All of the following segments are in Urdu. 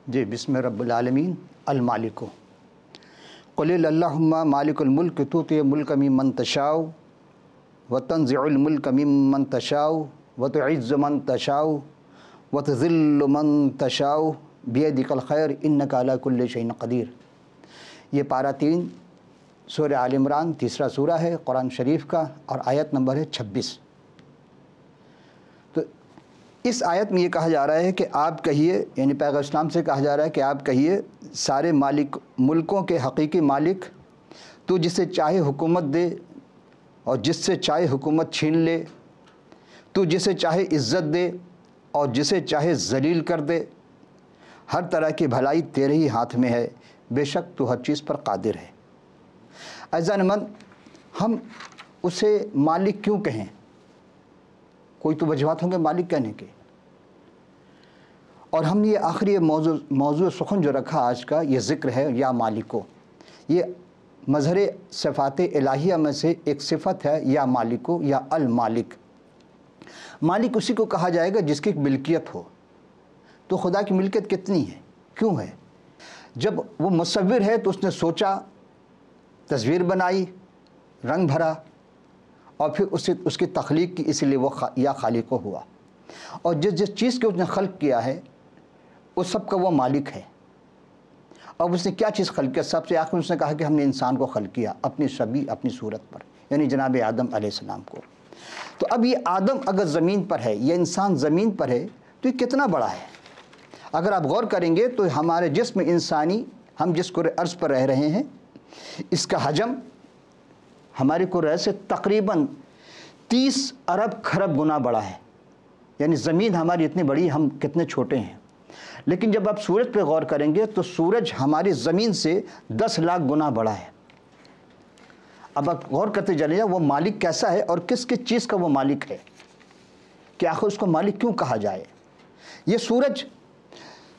جی بسم رب العالمین المالک قل اللہم مالک الملک تؤتی الملک ممن تشاء وتنزع الملک ممن تشاء وتعز من تشاء وتذل من تشاء بیدک الخیر انک علی کل شیء قدیر۔ یہ پارہ 3 سورہ آل عمران تیسرا سورہ ہے قرآن شریف کا، اور آیت نمبر ہے 26۔ تو اس آیت میں یہ کہا جا رہا ہے کہ آپ کہیے، یعنی پیغمبر اسلام سے کہا جا رہا ہے کہ آپ کہیے سارے ملکوں کے حقیقی مالک، تو جسے چاہے حکومت دے اور جس سے چاہے حکومت چھین لے، تو جسے چاہے عزت دے اور جسے چاہے ذلیل کر دے، ہر طرح کی بھلائی تیرے ہی ہاتھ میں ہے، بے شک تو ہر چیز پر قادر ہے۔ عزیزان من، ہم اسے مالک کیوں کہیں؟ کوئی تو وجوہات ہوں گے مالک کہنے کے، اور ہم یہ آخری موضوع سخن جو رکھا آج کا، یہ ذکر ہے یا مالکو۔ یہ مظہر صفات الہیہ میں سے ایک صفت ہے، یا مالکو یا المالک۔ مالک اسی کو کہا جائے گا جس کی ملکیت ہو۔ تو خدا کی ملکیت کتنی ہے، کیوں ہے؟ جب وہ مصور ہے تو اس نے سوچا، تصویر بنائی، رنگ بھرا، اور پھر اس کی تخلیق کی، اس لیے وہ یا خالق ہوا۔ اور جس چیز کو اس نے خلق کیا ہے اس سب کا وہ مالک ہے۔ اب اس نے کیا چیز خلق کیا؟ سب سے آخر میں اس نے کہا کہ ہم نے انسان کو خلق کیا اپنی شبیہ، اپنی صورت پر، یعنی جناب آدم علیہ السلام کو۔ تو اب یہ آدم اگر زمین پر ہے، یہ انسان زمین پر ہے، تو یہ کتنا بڑا ہے؟ اگر آپ غور کریں گے تو ہمارے جسم انسانی، ہم جس کرۂ ارض پر رہ رہے ہیں، اس کا حجم ہمارے کرۂ سے تقریباً 30 ارب کھرب گنا بڑا ہے۔ یعنی زمین ہماری اتنی بڑی، ہم کتنے چھوٹے ہیں۔ لیکن جب آپ سورج پہ غور کریں گے تو سورج ہماری زمین سے 10 لاکھ گنا بڑا ہے۔ اب آپ غور کرتے چلیں وہ مالک کیسا ہے اور کس کس چیز کا وہ مالک ہے، کہ آخر اس کو مالک کیوں کہا جائے؟ یہ سورج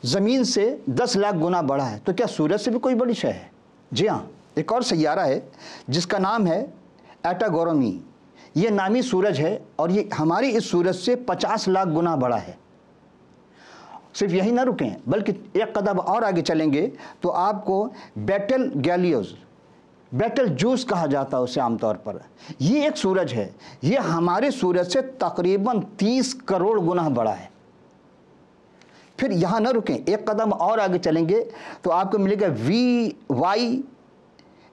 زمین سے 10 لاکھ گنا بڑا ہے، تو کیا سورج سے بھی کوئی بڑی شے ہے؟ جی ہاں، ایک اور سیارہ ہے جس کا نام ہے ایٹاگورومی۔ یہ نامی سورج ہے، اور یہ ہماری اس سورج سے 50 لاکھ گنا بڑا ہے۔ صرف یہی نہ رکیں، بلکہ ایک قدم اور آگے چلیں گے تو آپ کو بیٹل گیلیوز، بیٹل جوس کہا جاتا ہے اسے عام طور پر۔ یہ ایک سورج ہے، یہ ہمارے سورج سے تقریباً 30 کروڑ گنا بڑا ہے۔ پھر یہاں نہ رکیں، ایک قدم اور آگے چلیں گے تو آپ کو ملے گا وی وائی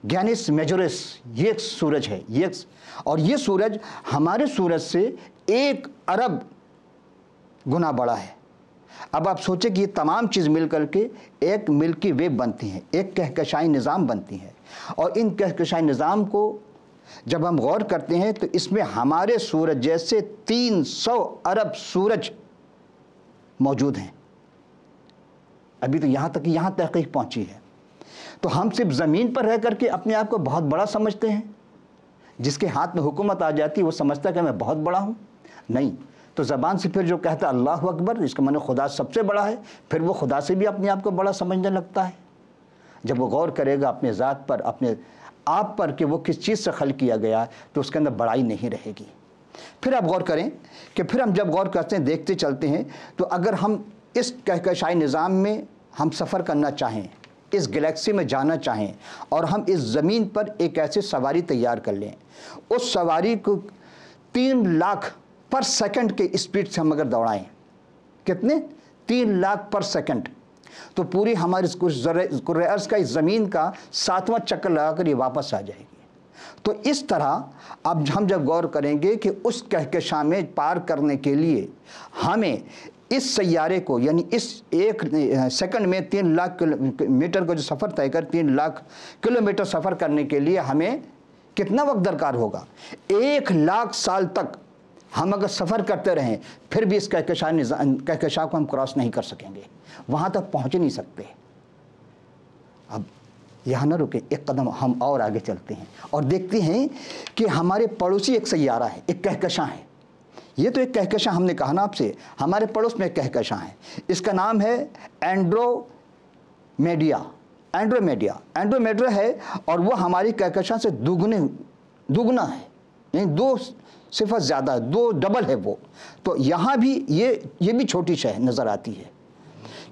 گینس میجورس، یہ ایک سورج ہے، اور یہ سورج ہمارے سورج سے 1 ارب گنا بڑا ہے۔ اب آپ سوچیں کہ یہ تمام چیز مل کر کے ایک ملکی وے بنتی ہیں، ایک کہکشائی نظام بنتی ہیں، اور ان کہکشائی نظام کو جب ہم غور کرتے ہیں تو اس میں ہمارے سورج جیسے 300 ارب سورج موجود ہیں۔ ابھی تو یہاں تک تحقیق پہنچی ہے۔ تو ہم صرف زمین پر رہ کر کے اپنے آپ کو بہت بڑا سمجھتے ہیں۔ جس کے ہاتھ میں حکومت آ جاتی ہے وہ سمجھتا ہے کہ میں بہت بڑا ہوں۔ نہیں، تو زبان سے پھر جو کہتا ہے اللہ اکبر، اس کا معنی خدا سب سے بڑا ہے، پھر وہ خدا سے بھی اپنے آپ کو بڑا سمجھنے لگتا ہے۔ جب وہ غور کرے گا اپنے ذات پر، اپنے آپ پر کہ وہ کس چیز سے خلق کیا گیا، تو اس کے اندر بڑائی نہیں رہے گی۔ پھر آپ غور کریں کہ پھر ہم جب غور کرتے ہیں، دیکھتے چلتے ہیں، تو اگر ہم اس کہکشائی نظام میں ہم سفر کرنا چاہیں، اس گلیکسی میں جانا چاہیں، اور ہم اس زمین پر ایک ایسی سواری تیار کر لیں، اس سواری کو 3 لاکھ پر سیکنڈ کے اسپیڈ سے ہم اگر دوڑائیں، کتنے؟ 3 لاکھ پر سیکنڈ، تو پوری ہماری کرۂ ارض کا، اس زمین کا 7واں چکر لگا کر یہ واپس آ جائے گی۔ تو اس طرح اب ہم جب غور کریں گے کہ اس کہکشاں میں پار کرنے کے لیے ہمیں اس سیارے کو، یعنی اس 1 سیکنڈ میں 3 لاکھ میٹر کو جو سفر طے کر 3 لاکھ کلومیٹر سفر کرنے کے لیے ہمیں کتنا وقت درکار ہوگا؟ 1 لاکھ سال تک ہم اگر سفر کرتے رہیں پھر بھی اس کہکشاں کو ہم کراس نہیں کر سکیں گے، وہاں تک پہنچ نہیں سکتے۔ اب یہاں نہ رکے، ایک قدم ہم اور آگے چلتے ہیں اور دیکھتے ہیں کہ ہمارے پڑوسی ایک سیارہ ہے، ایک کہکشاں ہے۔ یہ تو ایک کہکشاں، ہم نے کہا نا آپ سے، ہمارے پڑوس میں ایک کہکشاں ہے، اس کا نام ہے اینڈرومیڈا ہے، اور وہ ہماری کہکشاں سے دوگنا ہے، یعنی 2 صفر زیادہ ہے، 2 ڈبل ہے وہ۔ تو یہاں بھی یہ بھی چھوٹی شے نظر آتی ہے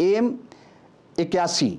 AM81।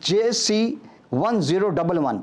JC1011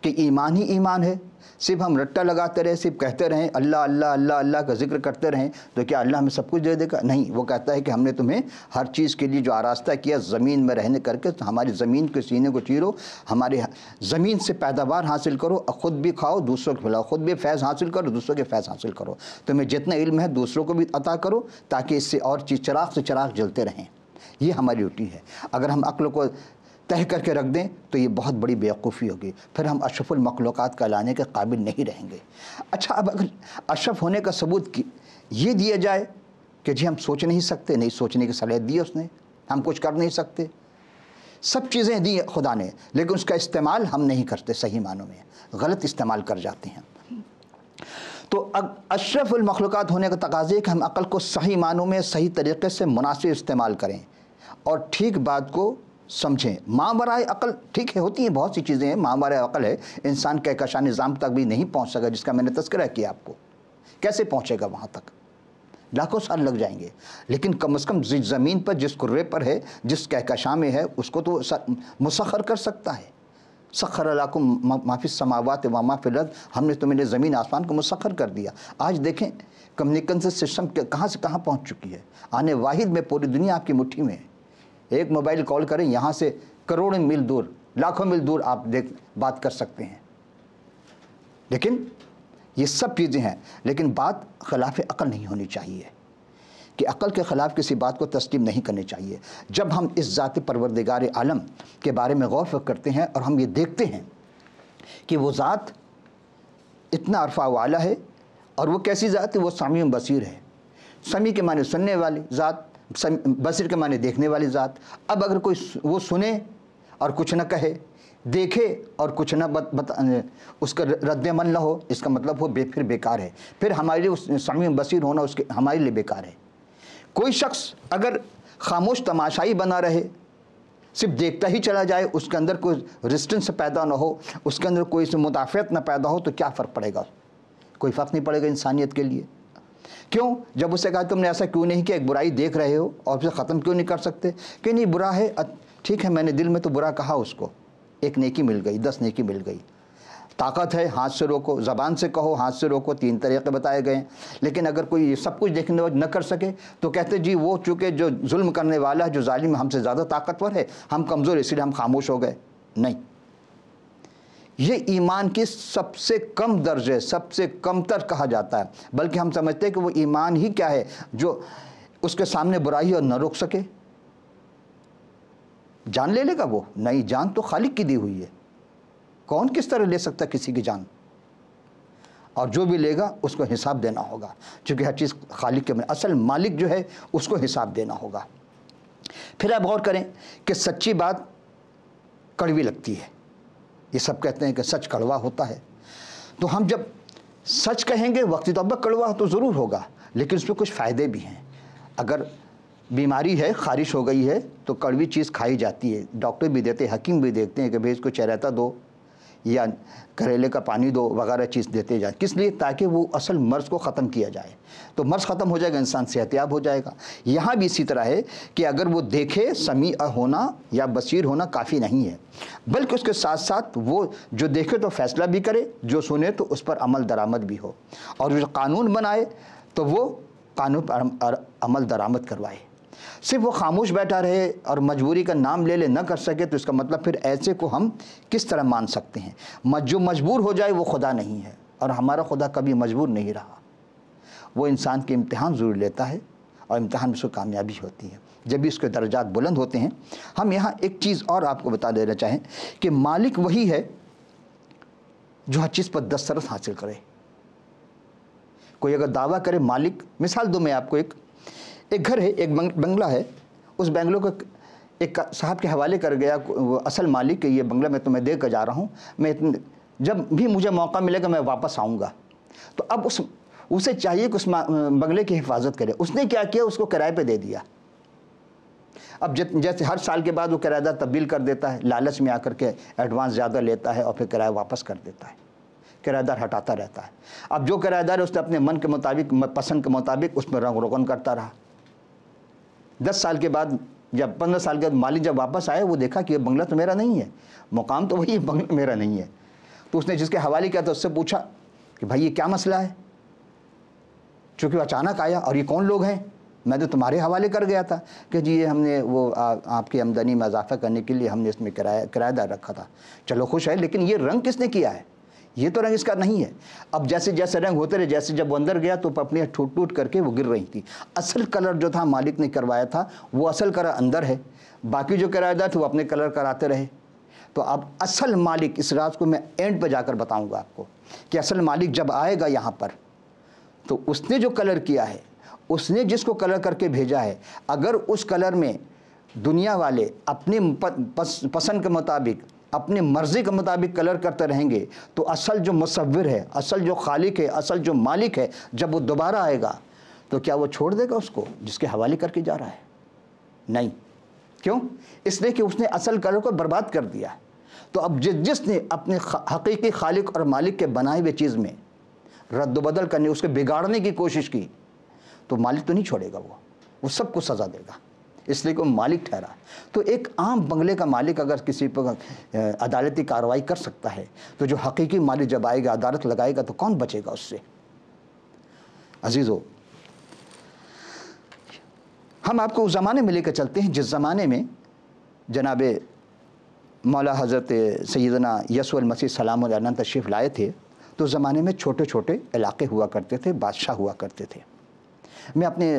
کہ ایمان ہی ایمان ہے، صرف ہم رٹا لگاتے رہیں، صرف کہتے رہیں اللہ اللہ اللہ اللہ کا ذکر کرتے رہیں تو کیا اللہ ہمیں سب کچھ دے دے گا؟ نہیں، وہ کہتا ہے کہ ہم نے تمہیں ہر چیز کے لیے جو آراستہ کیا زمین میں رہنے کر کے، ہماری زمین کے سینے کو چیرو، ہماری زمین سے پیداوار حاصل کرو، خود بھی کھاؤ دوسروں کو کھلاؤ، خود بھی فیض حاصل کرو دوسروں کے فیض حاصل کرو، تمہیں جتنا علم ہے دوسروں کو بھی عطا کرو تاکہ اس سے اور چیز چراغ سے چراغ جلتے رہیں۔ یہ ہماری ڈیوٹی ہے۔ اگر ہم عقل کو تہ کر کے رکھ دیں تو یہ بہت بڑی بیوقوفی ہوگی، پھر ہم اشرف المخلوقات کہلانے کے قابل نہیں رہیں گے۔ اچھا، اب اگر اشرف ہونے کا ثبوت یہ دیا جائے کہ جی ہم سوچ نہیں سکتے، نہیں سوچنے کی صلاحیت دی ہے اس نے، ہم کچھ کر نہیں سکتے، سب چیزیں دی خدا نے، لیکن اس کا استعمال ہم نہیں کرتے، صحیح معنوں میں غلط استعمال کر جاتے ہیں۔ تو اشرف المخلوقات ہونے کا تقاضا ہے کہ ہم عقل کو صحیح معنوں میں صحیح طریقے سے مناسب استعمال کریں اور ٹھیک بات کو سمجھیں۔ ماورائے عقل ٹھیک ہے، ہوتی ہیں بہت سی چیزیں ہیں، ماورائے عقل ہے، انسان کہکشاں نظام تک بھی نہیں پہنچ سکا جس کا میں نے تذکرہ کیا آپ کو، کیسے پہنچے گا وہاں تک؟ لاکھوں سال لگ جائیں گے، لیکن کم از کم زمین پر جس کرے پر ہے، جس کہکشاں میں ہے، اس کو تو مسخر کر سکتا ہے۔ سخر لکم ما فی السماوات و ما فی الارض، ہم نے تمہیں زمین آسمان کو مسخر کر دیا۔ آج دیکھیں کمیونیکیشن سسٹم کہاں سے کہاں پہنچ چکی ہے، آنے واحد میں پوری دنیا آپ کی مٹھی میں ہے۔ ایک موبائل کال کریں، یہاں سے کروڑوں میل دور، لاکھوں میل دور آپ بات کر سکتے ہیں۔ لیکن یہ سب چیزیں ہیں، لیکن بات خلاف عقل نہیں ہونی چاہیے، کہ عقل کے خلاف کسی بات کو تسلیم نہیں کرنی چاہیے۔ جب ہم اس ذات پروردگار عالم کے بارے میں غور فکر کرتے ہیں اور ہم یہ دیکھتے ہیں کہ وہ ذات اتنا عرفہ والا ہے، اور وہ کیسی ذات ہے؟ وہ سمیع بصیر ہے۔ سمیع کے معنی سننے والی ذات، بصیر کے معنی دیکھنے والی ذات۔ اب اگر کوئی وہ سنے اور کچھ نہ کہے، دیکھے اور کچھ نہ اس کا رد عمل نہ ہو، اس کا مطلب وہ پھر بیکار ہے، پھر ہمارے لیے سمیع بصیر ہونا ہمارے لیے بیکار ہے۔ کوئی شخص اگر خاموش تماشائی بنا رہے، صرف دیکھتا ہی چلا جائے، اس کے اندر کوئی ریزسٹنس پیدا نہ ہو، اس کے اندر کوئی مدافعت نہ پیدا ہو، تو کیا فرق پڑے گا؟ کوئی فرق نہیں پڑے گا انسانیت کے لیے۔ کیوں؟ جب اسے کہا تم نے ایسا کیوں نہیں کیا، ایک برائی دیکھ رہے ہو اور اسے ختم کیوں نہیں کر سکتے؟ کہ نہیں برا ہے، ٹھیک ہے میں نے دل میں تو برا کہا، اس کو ایک نیکی مل گئی، 10 نیکی مل گئی۔ طاقت ہے، ہاتھ سے روکو، زبان سے کہو، ہاتھ سے روکو، 3 طریقے بتائے گئے ہیں۔ لیکن اگر کوئی سب کچھ دیکھنے نہ کر سکے تو کہتے جی وہ چونکہ جو ظلم کرنے والا ہے، جو ظالم ہم سے زیادہ طاقتور ہے، ہم کمزور اس لیے ہم خاموش ہو گئے۔ نہیں، یہ ایمان کی سب سے کم درجے، سب سے کم تر کہا جاتا ہے، بلکہ ہم سمجھتے ہیں کہ وہ ایمان ہی کیا ہے جو اس کے سامنے برائی اور نہ روک سکے۔ جان لے گا وہ؟ نہیں، جان تو خالق کی دی ہوئی ہے، کون کس طرح لے سکتا کسی کی جان؟ اور جو بھی لے گا اس کو حساب دینا ہوگا، چونکہ ہر چیز خالق کے اصل مالک جو ہے اس کو حساب دینا ہوگا۔ پھر آپ غور کریں کہ سچی بات کڑوی لگتی ہے، یہ سب کہتے ہیں کہ سچ کڑوا ہوتا ہے، تو ہم جب سچ کہیں گے وقتی طور پر کڑوا تو ضرور ہوگا، لیکن اس میں کچھ فائدے بھی ہیں۔ اگر بیماری ہے، خارش ہو گئی ہے تو کڑوی چیز کھائی جاتی ہے، ڈاکٹر بھی دیتے ہیں، حکیم بھی دیتے ہیں کہ بھئی اس کو چہرتا دو یا کریلے کا پانی دو وغیرہ چیز دیتے جائیں، کس لیے؟ تاکہ وہ اصل مرض کو ختم کیا جائے، تو مرض ختم ہو جائے گا، انسان صحت یاب ہو جائے گا۔ یہاں بھی اسی طرح ہے کہ اگر وہ دیکھے، سمیع ہونا یا بصیر ہونا کافی نہیں ہے، بلکہ اس کے ساتھ ساتھ وہ جو دیکھے تو فیصلہ بھی کرے، جو سنے تو اس پر عمل درآمد بھی ہو، اور جو قانون بنائے تو وہ قانون پر عمل درآمد کروائے۔ صرف وہ خاموش بیٹھا رہے اور مجبوری کا نام لے نہ کر سکے تو اس کا مطلب پھر ایسے کو ہم کس طرح مان سکتے ہیں؟ جو مجبور ہو جائے وہ خدا نہیں ہے، اور ہمارا خدا کبھی مجبور نہیں رہا۔ وہ انسان کے امتحان ضرور لیتا ہے اور امتحان میں اس کو کامیابی ہوتی ہے، جب بھی اس کے درجات بلند ہوتے ہیں۔ ہم یہاں ایک چیز اور آپ کو بتا دینا چاہیں کہ مالک وہی ہے جو ہر چیز پر دسترس حاصل کرے۔ کوئی اگر دعویٰ کرے مالک، مثال دو میں آپ کو، ایک گھر ہے، ایک بنگلہ ہے، اس بنگلوں کو ایک صاحب کے حوالے کر گیا وہ اصل مالک کہ یہ بنگلہ میں تمہیں دے کر جا رہا ہوں، میں جب بھی مجھے موقع ملے گا میں واپس آؤں گا۔ تو اب اسے چاہیے کہ اس بنگلے کی حفاظت کرے۔ اس نے کیا کیا؟ اس کو کرائے پہ دے دیا۔ اب جیسے ہر سال کے بعد وہ کرایہ دار تبدیل کر دیتا ہے، لالچ میں آ کر کے ایڈوانس زیادہ لیتا ہے اور پھر کرایہ واپس کر دیتا ہے، کرایہ دار ہٹاتا رہتا ہے۔ اب جو کرایہ دار ہے اس نے اپنے من کے مطابق، پسند کے مطابق اس میں رنگ روغن کرتا رہا۔ 10 سال کے بعد یا 15 سال کے بعد مالک جب واپس آئے، وہ دیکھا کہ یہ بنگلہ تو میرا نہیں ہے، مقام تو وہی ہے، بنگلہ میرا نہیں ہے۔ تو اس نے جس کے حوالے کیا تھا اس سے پوچھا کہ بھائی یہ کیا مسئلہ ہے، چونکہ وہ اچانک آیا اور یہ کون لوگ ہیں، میں تو تمہارے حوالے کر گیا تھا کہ جی یہ ہم نے وہ آپ کی آمدنی میں اضافہ کرنے کے لیے ہم نے اس میں کرایہ دار رکھا تھا، چلو خوش ہے، لیکن یہ رنگ کس نے کیا ہے، یہ تو رنگ اس کا نہیں ہے۔ اب جیسے جیسے رنگ ہوتے رہے، جیسے جب وہ اندر گیا تو پپڑیاں ٹوٹ ٹوٹ کر کے وہ گر رہی تھی۔ اصل کلر جو تھا مالک نے کروایا تھا وہ اصل کلر اندر ہے، باقی جو کرایہ دار تھے وہ اپنے کلر کراتے رہے۔ تو اب اصل مالک، اس راز کو میں اینڈ پہ جا کر بتاؤں گا آپ کو کہ اصل مالک جب آئے گا یہاں پر تو اس نے جو کلر کیا ہے، اس نے جس کو کلر کر کے بھیجا ہے، اگر اس کلر میں دنیا والے اپنی پسند کے مطابق، اپنی مرضی کے مطابق کلر کرتے رہیں گے تو اصل جو مصور ہے، اصل جو خالق ہے، اصل جو مالک ہے، جب وہ دوبارہ آئے گا تو کیا وہ چھوڑ دے گا اس کو جس کے حوالے کر کے جا رہا ہے؟ نہیں۔ کیوں؟ اس لیے کہ اس نے اصل کلر کو برباد کر دیا ہے۔ تو اب جس نے اپنے حقیقی خالق اور مالک کے بنائے ہوئے چیز میں رد و بدل کرنے، اس کے بگاڑنے کی کوشش کی تو مالک تو نہیں چھوڑے گا، وہ سب کو سزا دے گا، اس لیے کہ وہ مالک ٹھہرا۔ تو ایک عام بنگلے کا مالک اگر کسی پر عدالتی کارروائی کر سکتا ہے تو جو حقیقی مالک جب آئے گا، عدالت لگائے گا، تو کون بچے گا اس سے؟ عزیزو، ہم آپ کو اس زمانے میں لے کر چلتے ہیں جس زمانے میں جناب مولا حضرت سیدنا یسوع المسیح سلام علیہ تشریف لائے تھے۔ تو اس زمانے میں چھوٹے چھوٹے علاقے ہوا کرتے تھے، بادشاہ ہوا کرتے تھے۔ میں اپنے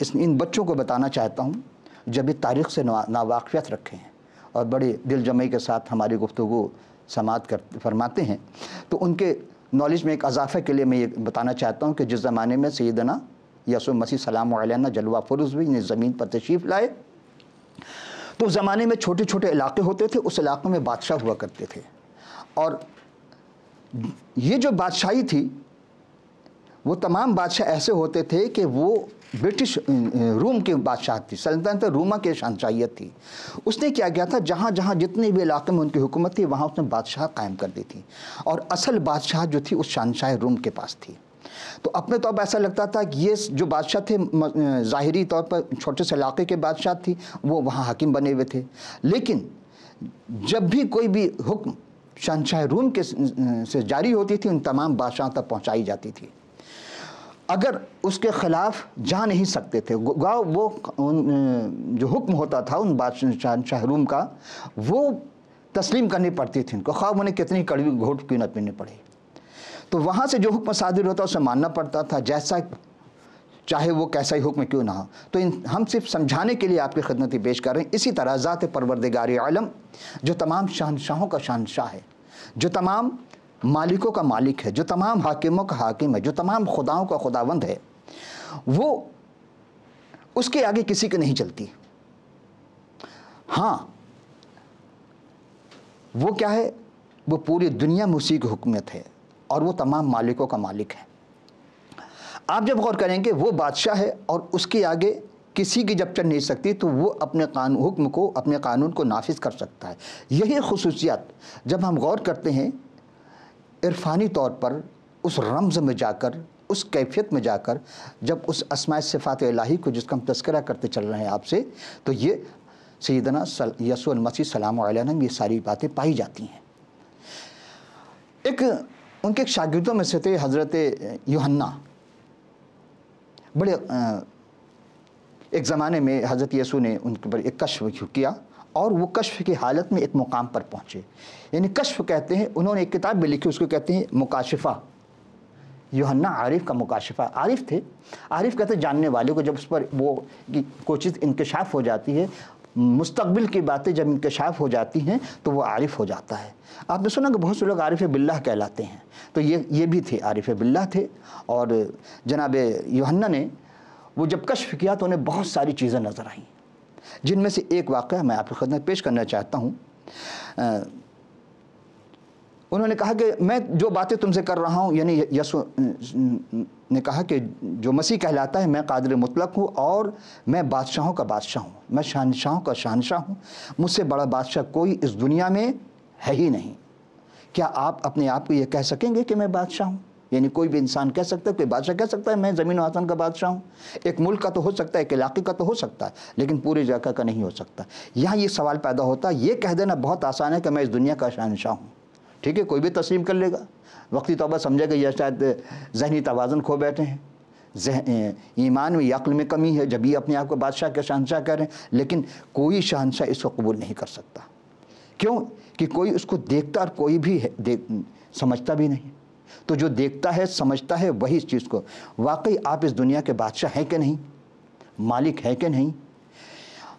ان بچوں کو بتانا چاہتا ہوں جب یہ تاریخ سے ناواقفیت رکھے ہیں اور بڑی دل جمعی کے ساتھ ہماری گفتگو سماعت فرماتے ہیں، تو ان کے نالج میں ایک اضافے کے لیے میں یہ بتانا چاہتا ہوں کہ جس زمانے میں سیدنا یسوع مسیح سلام علیہ جلوہ فروز ہوئی، زمین پر تشریف لائے، تو اس زمانے میں چھوٹے چھوٹے علاقے ہوتے تھے، اس علاقوں میں بادشاہ ہوا کرتے تھے۔ اور یہ جو بادشاہی تھی وہ تمام بادشاہ ایسے ہوتے تھے کہ وہ برٹش روم کے بادشاہ تھی، سلطنت روما کے شہنشاہیت تھی۔ اس نے کیا کیا تھا، جہاں جہاں جتنے بھی علاقے میں ان کی حکومت تھی وہاں اس نے بادشاہ قائم کر دی تھی، اور اصل بادشاہ جو تھی اس شہنشاہ روم کے پاس تھی۔ تو اپنے طور پر ایسا لگتا تھا کہ یہ جو بادشاہ تھے ظاہری طور پر چھوٹے سے علاقے کے بادشاہ تھی، وہ وہاں حاکم بنے ہوئے تھے، لیکن جب بھی کوئی بھی حکم شہنشاہ روم کے سے جاری ہوتی تھی ان تمام بادشاہوں تک پہنچائی جاتی تھی۔ اگر اس کے خلاف جا نہیں سکتے تھے، وہ جو حکم ہوتا تھا ان شہنشاہ روم کا وہ تسلیم کرنی پڑتی تھی ان کو، خواہ انہیں کتنی کڑوی گھونٹ کیوں نہ پینے پڑے۔ تو وہاں سے جو حکم صادر ہوتا اسے ماننا پڑتا تھا، جیسا چاہے وہ کیسا ہی حکم کیوں نہ ہو۔ تو ہم صرف سمجھانے کے لیے آپ کی خدمت پیش کر رہے ہیں۔ اسی طرح ذات پروردگار عالم جو تمام شہنشاہوں کا شہنشاہ ہے، جو تمام مالکوں کا مالک ہے، جو تمام حاکموں کا حاکم ہے، جو تمام خداؤں کا خداوند ہے، وہ اس کے آگے کسی کی نہیں چلتی۔ ہاں، وہ کیا ہے، وہ پوری دنیا میں اسی کی حکومت ہے اور وہ تمام مالکوں کا مالک ہے۔ آپ جب غور کریں گے وہ بادشاہ ہے اور اس کے آگے کسی کی جب چل نہیں سکتی تو وہ اپنے حکم کو، اپنے قانون کو نافذ کر سکتا ہے۔ یہی خصوصیت جب ہم غور کرتے ہیں عرفانی طور پر اس رمز میں جا کر، اس کیفیت میں جا کر، جب اس اسماء صفات الہی کو جس کا ہم تذکرہ کرتے چل رہے ہیں آپ سے، تو یہ سیدنا یسوع المسیح سلام علیہ میں یہ ساری باتیں پائی جاتی ہیں۔ ان کے ایک شاگردوں میں سے تھے حضرت یوحنا۔ بڑے ایک زمانے میں حضرت یسوع نے ان کے پر ایک کشف کیا اور وہ کشف کی حالت میں ایک مقام پر پہنچے، یعنی کشف کہتے ہیں، انہوں نے ایک کتاب بھی لکھی، اس کو کہتے ہیں مکاشفہ۔ یوحنا عارف کا مکاشفہ، عارف تھے، عارف کہتے ہیں جاننے والے کو، جب اس پر وہ کوئی چیز انکشاف ہو جاتی ہے، مستقبل کی باتیں جب انکشاف ہو جاتی ہیں تو وہ عارف ہو جاتا ہے۔ آپ نے سنا کہ بہت سے لوگ عارف باللہ کہلاتے ہیں، تو یہ بھی تھے، عارف باللہ تھے۔ اور جناب یوحنا نے وہ جب کشف کیا تو انہیں بہت ساری چیزیں نظر آئیں، جن میں سے ایک واقعہ میں آپ کی خدمت پیش کرنا چاہتا ہوں۔ انہوں نے کہا کہ میں جو باتیں تم سے کر رہا ہوں، یعنی یسوع نے کہا کہ جو مسیح کہلاتا ہے، میں قادر مطلق ہوں اور میں بادشاہوں کا بادشاہ ہوں، میں شہنشاہوں کا شہنشاہ ہوں، مجھ سے بڑا بادشاہ کوئی اس دنیا میں ہے ہی نہیں۔ کیا آپ اپنے آپ کو یہ کہہ سکیں گے کہ میں بادشاہ ہوں؟ یعنی کوئی بھی انسان کہہ سکتا ہے، کوئی بادشاہ کہہ سکتا ہے میں زمین و آسمان کا بادشاہ ہوں؟ ایک ملک کا تو ہو سکتا ہے، ایک علاقے کا تو ہو سکتا ہے، لیکن پورے جگہ کا نہیں ہو سکتا۔ یہاں یہ سوال پیدا ہوتا ہے، یہ کہہ دینا بہت آسان ہے کہ میں اس دنیا کا شہنشاہ ہوں، ٹھیک ہے، کوئی بھی تسلیم کر لے گا، وقتی طور پر سمجھے گا یہ شاید ذہنی توازن کھو بیٹھے ہیں، ایمان میں یا عقل میں کمی ہے، جب یہ اپنے آپ کو بادشاہ کے شہنشاہ کہہ رہے ہیں، لیکن کوئی شہنشاہ اس کو قبول نہیں کر سکتا۔ کیوں؟ کہ کوئی اس کو دیکھتا اور کوئی بھی سمجھتا بھی نہیں۔ تو جو دیکھتا ہے سمجھتا ہے وہی اس چیز کو، واقعی آپ اس دنیا کے بادشاہ ہیں کہ نہیں، مالک ہے کہ نہیں۔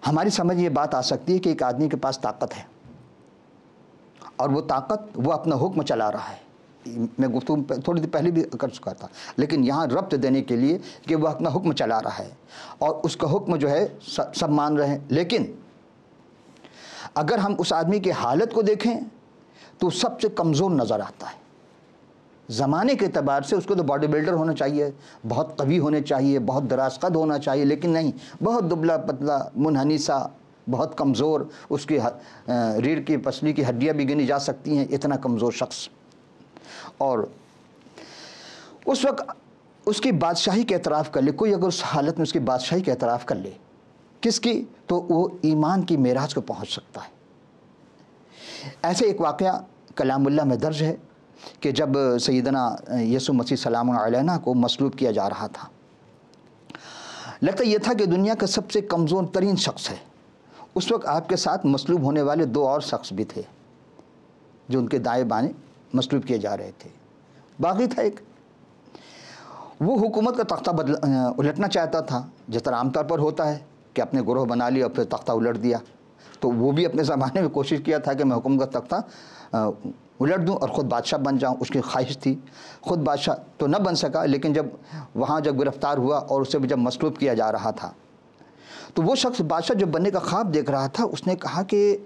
ہماری سمجھ یہ بات آ سکتی ہے کہ ایک آدمی کے پاس طاقت ہے اور وہ طاقت وہ اپنا حکم چلا رہا ہے، میں گفتگو تھوڑی دیر پہلے بھی کر چکا تھا، لیکن یہاں ربط دینے کے لیے کہ وہ اپنا حکم چلا رہا ہے اور اس کا حکم جو ہے سب مان رہے ہیں، لیکن اگر ہم اس آدمی کی حالت کو دیکھیں تو سب سے کمزور نظر آتا ہے۔ زمانے کے اعتبار سے اس کو تو باڈی بلڈر ہونا چاہیے، بہت قوی ہونے چاہیے، بہت دراز قد ہونا چاہیے، لیکن نہیں، بہت دبلا پتلا منحنی سا، بہت کمزور، اس کی ریڑھ کی پسلی کی ہڈیاں بھی گنی جا سکتی ہیں، اتنا کمزور شخص۔ اور اس وقت اس کی بادشاہی کا اعتراف کر لے کوئی، اگر اس حالت میں اس کی بادشاہی کا اعتراف کر لے، کس کی؟ تو وہ ایمان کی معراج کو پہنچ سکتا ہے۔ ایسے ایک واقعہ کلام اللہ میں درج ہے کہ جب سیدنا یسوع مسیح سلام علیہ کو مصلوب کیا جا رہا تھا، لگتا یہ تھا کہ دنیا کا سب سے کمزور ترین شخص ہے۔ اس وقت آپ کے ساتھ مصلوب ہونے والے دو اور شخص بھی تھے جو ان کے دائیں بائیں مصلوب کیے جا رہے تھے۔ باغی تھا ایک، وہ حکومت کا تختہ الٹنا چاہتا تھا، جس طرح عام طور پر ہوتا ہے کہ اپنے گروہ بنا لیا اور پھر تختہ الٹ دیا۔ تو وہ بھی اپنے زمانے میں کوشش کیا تھا کہ میں حکومت کا تختہ الٹ دوں اور خود بادشاہ بن جاؤں، اس کی خواہش تھی۔ خود بادشاہ تو نہ بن سکا، لیکن جب گرفتار ہوا اور اسے بھی جب مصلوب کیا جا رہا تھا، تو وہ شخص بادشاہ جو بننے کا خواب دیکھ رہا تھا، اس نے کہا کہ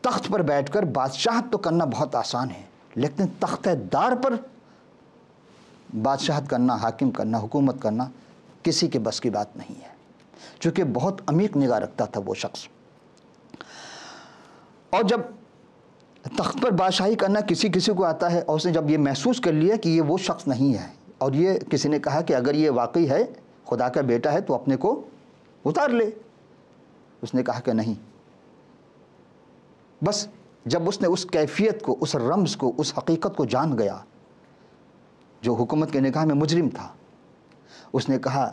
تخت پر بیٹھ کر بادشاہت تو کرنا بہت آسان ہے، لیکن تختہ دار پر بادشاہت کرنا، حاکم کرنا، حکومت کرنا کسی کے بس کی بات نہیں ہے، چونکہ بہت عمیق نگاہ رکھتا تھا وہ شخص۔ اور جب تخت پر بادشاہی کرنا کسی کو آتا ہے، اور اس نے جب یہ محسوس کر لیا کہ یہ وہ شخص نہیں ہے، اور یہ کسی نے کہا کہ اگر یہ واقعی ہے خدا کا بیٹا ہے تو اپنے کو اتار لے، اس نے کہا کہ نہیں۔ بس جب اس نے اس کیفیت کو، اس رمز کو، اس حقیقت کو جان گیا جو حکومت کے نگاہ میں مجرم تھا، اس نے کہا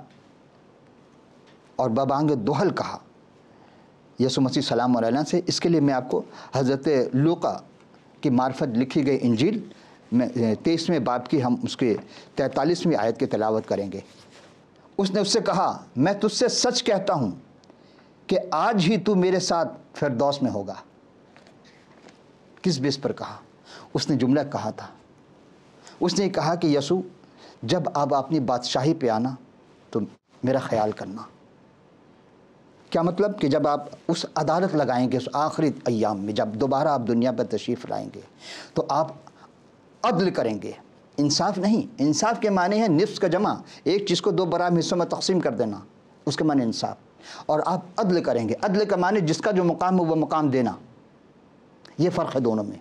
اور ببانگ دوہل کہا یسوع مسیح سلام علیہ سے۔ اس کے لیے میں آپ کو حضرت لوقا کی معرفت لکھی گئی انجیل میں 23ویں باب کی ہم اس کے 43ویں آیت کی تلاوت کریں گے۔ اس نے اس سے کہا، میں تجھ سے سچ کہتا ہوں کہ آج ہی تو میرے ساتھ فردوس میں ہوگا۔ کس بیس پر کہا؟ اس نے جملہ کہا تھا، اس نے کہا کہ یسوع جب آپ اپنی بادشاہی پہ آنا تو میرا خیال کرنا۔ کیا مطلب؟ کہ جب آپ اس عدالت لگائیں گے، اس آخری ایام میں جب دوبارہ آپ دنیا پر تشریف لائیں گے، تو آپ عدل کریں گے، انصاف نہیں۔ انصاف کے معنی ہے نصف کا جمع، ایک چیز کو دو برابر حصوں میں تقسیم کر دینا، اس کے معنی انصاف۔ اور آپ عدل کریں گے، عدل کا معنی جس کا جو مقام ہے وہ مقام دینا۔ یہ فرق ہے دونوں میں۔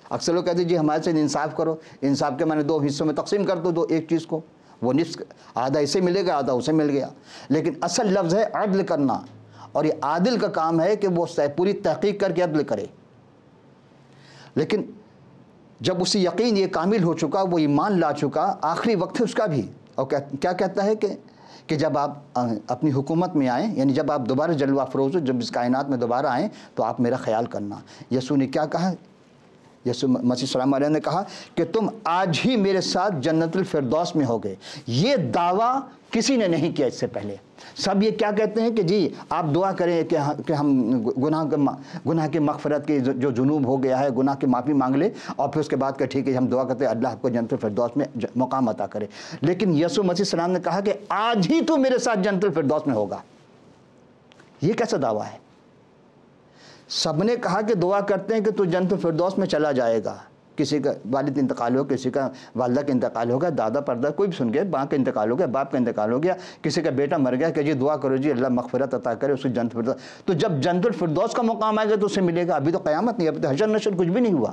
اکثر لوگ کہتے ہیں جی ہمارے سے انصاف کرو، انصاف کے معنی دو حصوں میں تقسیم کر دو ایک چیز کو، وہ نصف آدھا اسے ملے گا آدھا اسے مل گیا، لیکن اصل لفظ ہے عدل کرنا، اور یہ عادل کا کام ہے کہ وہ پوری تحقیق کر کے عدل کرے۔ لیکن جب اسے یقین یہ کامل ہو چکا، وہ ایمان لا چکا، آخری وقت ہے اس کا بھی، اور کیا کہتا ہے کہ جب آپ اپنی حکومت میں آئیں، یعنی جب آپ دوبارہ جلوہ افروز ہو، جب اس کائنات میں دوبارہ آئیں تو آپ میرا خیال کرنا۔ یسوع نے کیا کہا؟ یسوع مسیح سلام علیہ نے کہا کہ تم آج ہی میرے ساتھ جنت الفردوس میں ہوگے۔ یہ دعویٰ کسی نے نہیں کیا اس سے پہلے۔ سب یہ کیا کہتے ہیں کہ جی آپ دعا کریں کہ ہم گناہ کی مغفرت کے جو جنوب ہو گیا ہے، گناہ کی معافی مانگ لے، اور پھر اس کے بعد کہ ٹھیک ہے ہم دعا کرتے ہیں اللہ آپ کو جنت الفردوس میں مقام عطا کرے۔ لیکن یسوع مسیح السلام نے کہا کہ آج ہی تو میرے ساتھ جنت الفردوس میں ہوگا۔ یہ کیسا دعویٰ ہے؟ سب نے کہا کہ دعا کرتے ہیں کہ تو جنت الفردوس میں چلا جائے گا۔ کسی کا والد انتقال ہو، کسی کا والدہ کا انتقال ہو گیا، دادا پردہ کوئی بھی سن گیا، ماں کا انتقال ہو گیا، باپ کا انتقال ہو گیا، کسی کا بیٹا مر گیا کہ جی دعا کرو جی اللہ مغفرت عطا کرے اس کو جنت الفردوس۔ تو جب جنت الفردوس کا مقام آئے گا تو اسے ملے گا۔ ابھی تو قیامت نہیں، ابھی تو حشر نشر کچھ بھی نہیں ہوا،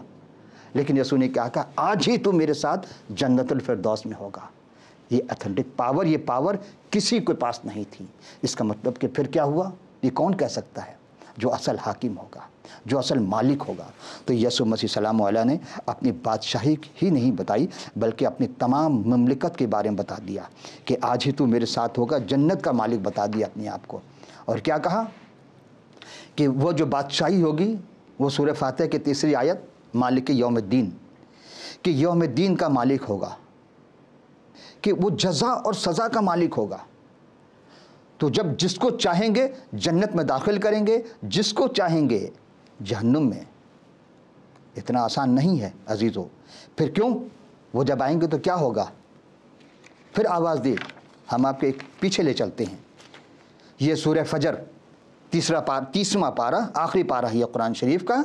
لیکن یسوع نے کیا کہا؟ آج ہی تو میرے ساتھ جنت الفردوس میں ہوگا۔ یہ اتھینٹک پاور، یہ پاور کسی کے پاس نہیں تھی۔ اس کا مطلب کہ پھر کیا ہوا؟ یہ کون کہہ سکتا ہے؟ جو اصل حاکم ہوگا، جو اصل مالک ہوگا۔ تو یسوع مسیح سلام علیہ نے اپنی بادشاہی ہی نہیں بتائی بلکہ اپنی تمام مملکت کے بارے میں بتا دیا کہ آج ہی تو میرے ساتھ ہوگا، جنت کا مالک بتا دیا اپنے آپ کو۔ اور کیا کہا کہ وہ جو بادشاہی ہوگی وہ سورہ فاتحہ کی 3 آیت، مالک یوم الدین، کہ یوم الدین کا مالک ہوگا، کہ وہ جزا اور سزا کا مالک ہوگا۔ تو جب جس کو چاہیں گے جنت میں داخل کریں گے، جس کو چاہیں گے جہنم میں۔ اتنا آسان نہیں ہے عزیزو۔ پھر کیوں؟ وہ جب آئیں گے تو کیا ہوگا؟ پھر آواز دی، ہم آپ کے پیچھے لے چلتے ہیں۔ یہ سورہ فجر 30واں پارہ، آخری پارہ ہے قرآن شریف کا،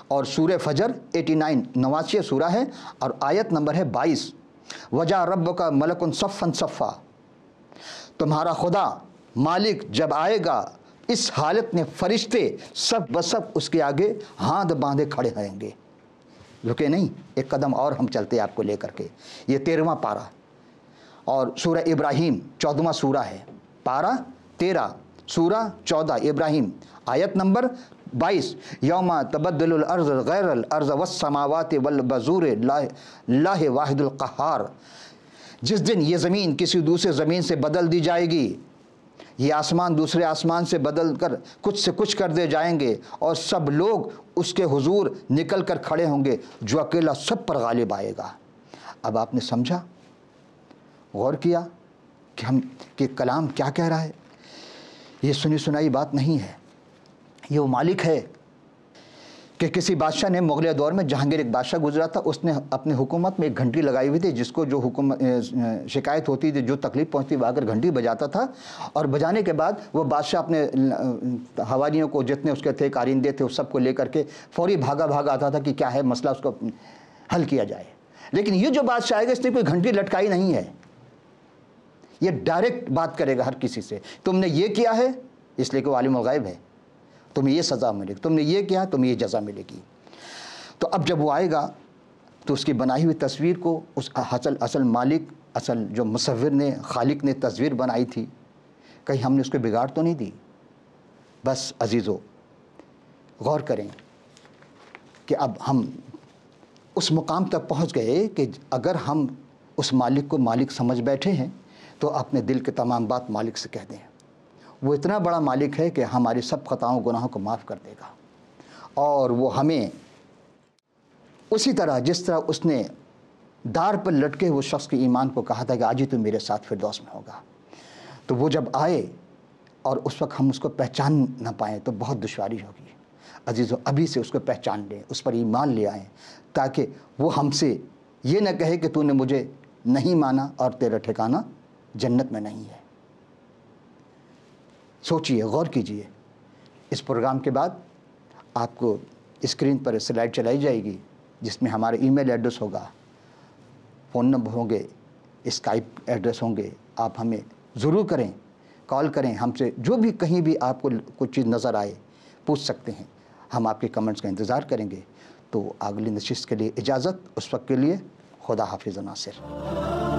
اور سورہ فجر 89 89 سورہ ہے، اور آیت نمبر ہے 22۔ وجا رب کا ملکن صفن صفا، تمہارا خدا مالک جب آئے گا اس حالت میں فرشتے سب بسب اس کے آگے ہاتھ باندھے کھڑے رہیں گے۔ رکے نہیں، ایک قدم اور ہم چلتے آپ کو لے کر کے۔ یہ 13واں پارہ، اور سورہ ابراہیم 14واں سورہ ہے، پارہ 13، سورہ 14 ابراہیم، آیت نمبر 22۔ یوم تبدل الارض غیر الارض والسماوات والبزور اللہ واحد القہار، جس دن یہ زمین کسی دوسرے زمین سے بدل دی جائے گی، یہ آسمان دوسرے آسمان سے بدل کر کچھ سے کچھ کر دے جائیں گے، اور سب لوگ اس کے حضور نکل کر کھڑے ہوں گے، جو اکیلا سب پر غالب آئے گا۔ اب آپ نے سمجھا، غور کیا کہ کلام کیا کہہ رہا ہے؟ یہ سنی سنائی بات نہیں ہے، یہ وہ مالک ہے کہ کسی بادشاہ نے مغلیہ دور میں، جہانگیر ایک بادشاہ گزرا تھا، اس نے اپنے حکومت میں ایک گھنٹی لگائی ہوئی تھی، جس کو جو شکایت ہوتی تھی، جو تکلیف پہنچتی، وہ اگر گھنٹی بجاتا تھا، اور بجانے کے بعد وہ بادشاہ اپنے حواریوں کو، جتنے اس کے تھے کارندے تھے، اس سب کو لے کر کے فوری بھاگا آتا تھا کہ کیا ہے مسئلہ، اس کو حل کیا جائے۔ لیکن یہ جو بادشاہ آئے گا، اس نے کوئی گھنٹی لٹکائی نہیں ہے، یہ ڈائریکٹ بات کرے گا ہر کسی سے۔ تم نے یہ کیا ہے، اس لیے کہ وہ عالم الغیب ہے، تمہیں یہ سزا ملے گی، تم نے یہ کیا تمہیں یہ جزا ملے گی۔ تو اب جب وہ آئے گا تو اس کی بنائی ہوئی تصویر کو اس اصل مالک، اصل جو مصور نے، خالق نے تصویر بنائی تھی، کہیں ہم نے اس کو بگاڑ تو نہیں دی؟ بس عزیزو غور کریں کہ اب ہم اس مقام تک پہنچ گئے کہ اگر ہم اس مالک کو مالک سمجھ بیٹھے ہیں تو اپنے دل کے تمام بات مالک سے کہہ دیں۔ وہ اتنا بڑا مالک ہے کہ ہماری سب خطاؤں گناہوں کو معاف کر دے گا، اور وہ ہمیں اسی طرح جس طرح اس نے دار پر لٹکے وہ شخص کے ایمان کو کہا تھا کہ آج ہی تو میرے ساتھ فردوس میں ہوگا، تو وہ جب آئے اور اس وقت ہم اس کو پہچان نہ پائیں تو بہت دشواری ہوگی۔ عزیزو ابھی سے اس کو پہچان لیں، اس پر ایمان لے آئیں، تاکہ وہ ہم سے یہ نہ کہے کہ تو نے مجھے نہیں مانا اور تیرا ٹھکانہ جنت میں نہیں ہے۔ سوچئے، غور کیجئے۔ اس پروگرام کے بعد آپ کو اسکرین پر سلائیڈ چلائی جائے گی، جس میں ہمارا ای میل ایڈریس ہوگا، فون نمبر ہوں گے، اسکائپ ایڈریس ہوں گے۔ آپ ہمیں ضرور کریں، کال کریں، ہم سے جو بھی کہیں بھی آپ کو کوئی چیز نظر آئے پوچھ سکتے ہیں، ہم آپ کے کمنٹس کا انتظار کریں گے۔ تو اگلی نشست کے لیے اجازت، اس وقت کے لیے خدا حافظ ناصر۔